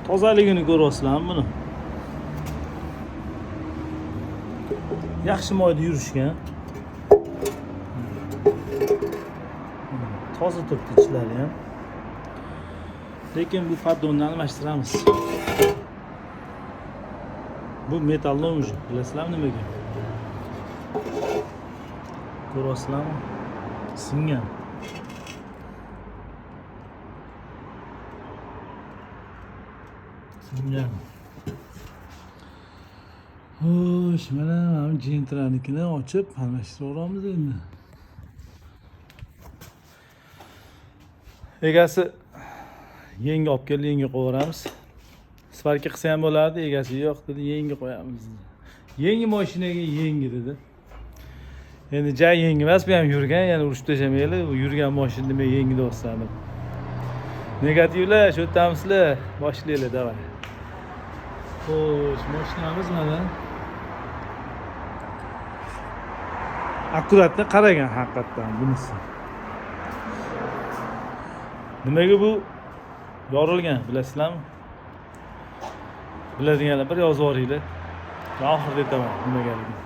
Tozaligini ko'ryapsizlarmi buni? Yaxshi moyda yurishgan. Toza turibdi ichlari ham. Lekin bu paddonni almashtiramiz. Bu metallon уже, bilasizlarmi nimaga? Ko'ryapsizlarmi? Singan. Singan. Xo'sh, mana jentranikini ochib almashtiraveramiz endi. Egasi yengi olib keldi, yengi qo'yamiz. Svarka qilsa ham bo'lardi, egasi yo'q dedi, yengi qo'yamiz. Yengi mashinaga yengi dedi. Endi jay yengi emas, bu ham yurgan, ya'ni urishib tashamayli, u yurgan mashina nima yengi deyapsan deb. Negativlar, shu o'tamizlar, boshlaylik, davay. Xo'sh, mashinamiz mana. Akkuratda qaragan haqiqatdan bunisi. Nimaga bu yorilgan, bilasizlarmi? Biladiganlar bir yozib yuboringlar. Oxirida aytaman nimagaligini.